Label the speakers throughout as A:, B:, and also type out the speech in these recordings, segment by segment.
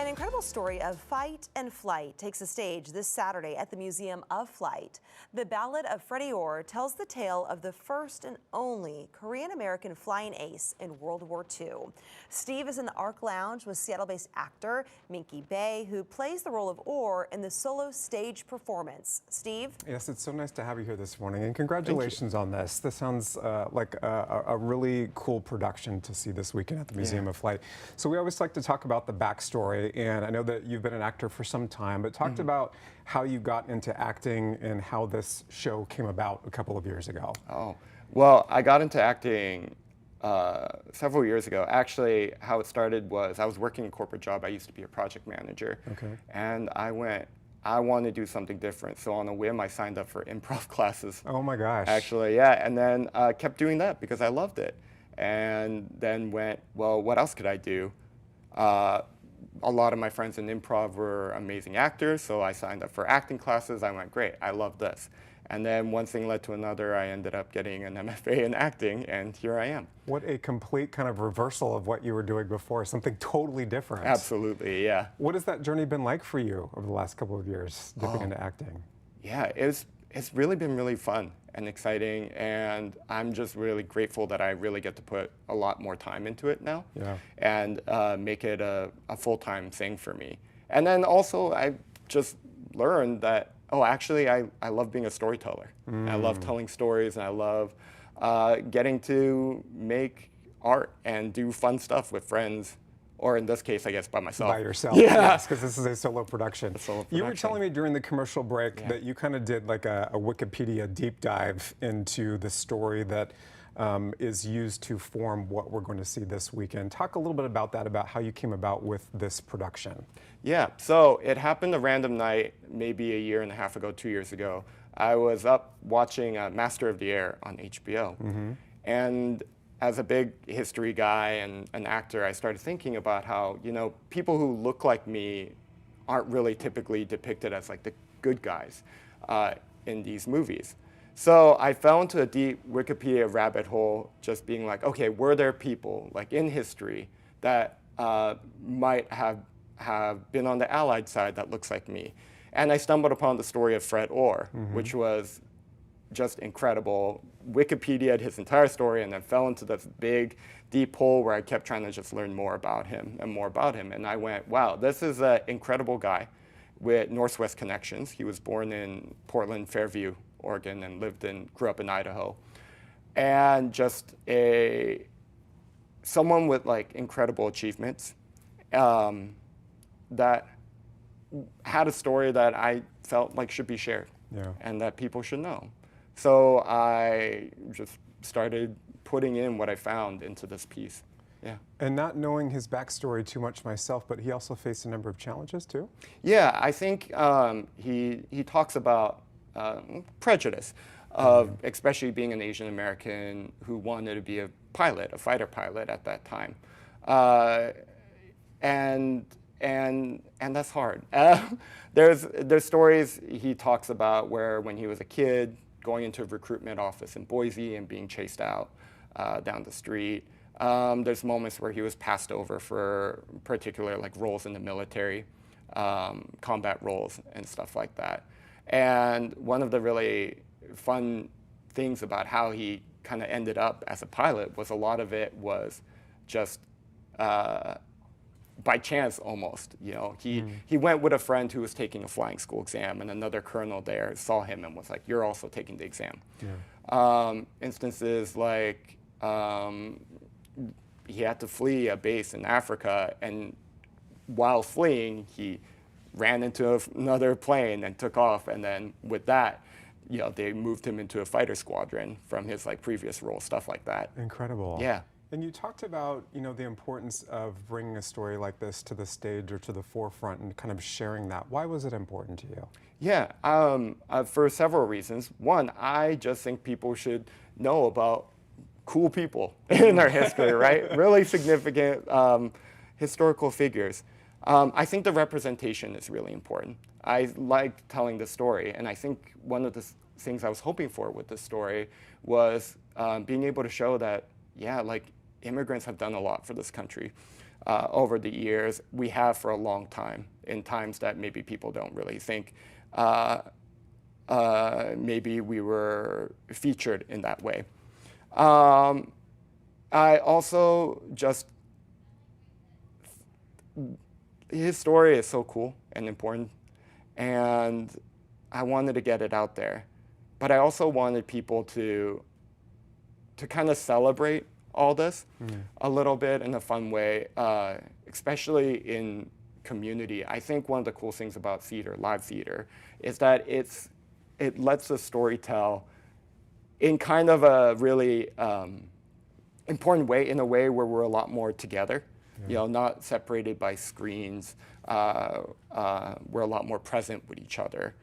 A: An incredible story of fight and flight takes the stage this Saturday at the Museum of Flight. The Ballad of Freddie Ohr tells the tale of the first and only Korean-American flying ace in World War II. Steve is in the Arc Lounge with Seattle-based actor Minki Bai, who plays the role of Ohr in the solo stage performance. Steve?
B: Yes, it's so nice to have you here this morning, and congratulations on this. This sounds like a really cool production to see this weekend at the Museum of Flight. So we always like to talk about the backstory. And I know that you've been an actor for some time, but talked about how you got into acting and how this show came about a couple of years ago.
C: Oh, well, I got into acting several years ago. Actually, how it started was I was working a corporate job. I used to be a project manager. Okay. And I want to do something different. So on a whim, I signed up for improv classes.
B: Oh my gosh.
C: Actually, yeah. And then kept doing that because I loved it. And then went, well, what else could I do? A lot of my friends in improv were amazing actors, so I signed up for acting classes. I went, great, I love this. And then one thing led to another. I ended up getting an MFA in acting, and here I am.
B: What a complete kind of reversal of what you were doing before, something totally different.
C: Absolutely, yeah.
B: What has that journey been like for you over the last couple of years, dipping into acting?
C: Yeah, it's really been really fun and exciting, and I'm just really grateful that I really get to put a lot more time into it now, and make it a full-time thing for me. And then also I just learned that, oh, actually I love being a storyteller. I love telling stories, and I love getting to make art and do fun stuff with friends. Or in this case, I guess, by myself.
B: By yourself,
C: yeah.
B: Yes, because this is a solo production. You were telling me during the commercial break that you kind of did like a Wikipedia deep dive into the story that is used to form what we're going to see this weekend. Talk a little bit about that, about how you came about with this production.
C: Yeah, so it happened a random night, maybe a year and a half ago, 2 years ago. I was up watching Master of the Air on HBO. And as a big history guy and an actor, I started thinking about how, you know, people who look like me aren't really typically depicted as like the good guys in these movies. So I fell into a deep Wikipedia rabbit hole, just being like, okay, were there people like in history that might have been on the Allied side that looks like me? And I stumbled upon the story of Fred Ohr, which was just incredible. Wikipedia'd his entire story and then fell into this big, deep hole where I kept trying to just learn more about him and more about him. And I went, wow, this is an incredible guy with Northwest connections. He was born in Portland, Fairview, Oregon, and grew up in Idaho. And just someone with like incredible achievements that had a story that I felt like should be shared and that people should know. So I just started putting in what I found into this piece. Yeah.
B: And not knowing his backstory too much myself, but he also faced a number of challenges too?
C: Yeah, I think he talks about prejudice of especially being an Asian American who wanted to be a pilot, a fighter pilot at that time. And that's hard. There's stories he talks about where when he was a kid, going into a recruitment office in Boise and being chased out down the street. There's moments where he was passed over for particular like roles in the military, combat roles and stuff like that. And one of the really fun things about how he kind of ended up as a pilot was a lot of it was just by chance almost, you know. He went with a friend who was taking a flying school exam, and another colonel there saw him and was like, you're also taking the exam. Instances like he had to flee a base in Africa, and while fleeing, he ran into another plane and took off, and then with that, you know, they moved him into a fighter squadron from his like previous role, stuff like that.
B: Incredible.
C: Yeah.
B: And you talked about, you know, the importance of bringing a story like this to the stage or to the forefront and kind of sharing that. Why was it important to you?
C: Yeah, for several reasons. One, I just think people should know about cool people in our history, right? Really significant historical figures. I think the representation is really important. I like telling the story, and I think one of the things I was hoping for with this story was being able to show that, yeah, like immigrants have done a lot for this country over the years. We have for a long time, in times that maybe people don't really think maybe we were featured in that way. I also just, his story is so cool and important, and I wanted to get it out there. But I also wanted people to kind of celebrate all this a little bit in a fun way, especially in community. I think one of the cool things about theater, live theater, is that it lets the story tell in kind of a really important way, in a way where we're a lot more together, you know, not separated by screens. We're a lot more present with each other.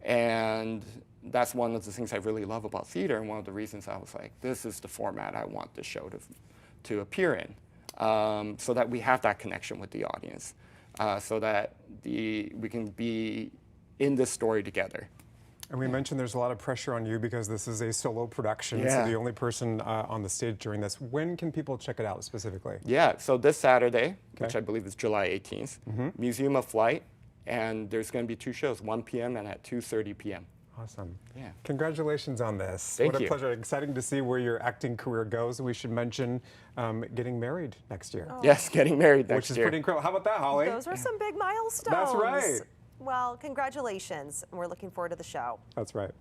C: And that's one of the things I really love about theater, and one of the reasons I was like, this is the format I want the show to appear in, so that we have that connection with the audience, so that we can be in this story together.
B: And we mentioned there's a lot of pressure on you because this is a solo production, so the only person on the stage during this. When can people check it out specifically?
C: Yeah, so this Saturday, which I believe is July 18th, Museum of Flight, and there's going to be 2 shows, 1 p.m. and at 2:30 p.m.
B: Awesome.
C: Yeah.
B: Congratulations on this.
C: Thank
B: what a
C: you.
B: pleasure. Exciting to see where your acting career goes. We should mention getting married next year.
C: Yes, getting married next
B: Which is
C: year.
B: pretty incredible. How about that, Holly?
A: Those are some big milestones.
B: That's right.
A: Well, congratulations. We're looking forward to the show.
B: That's right.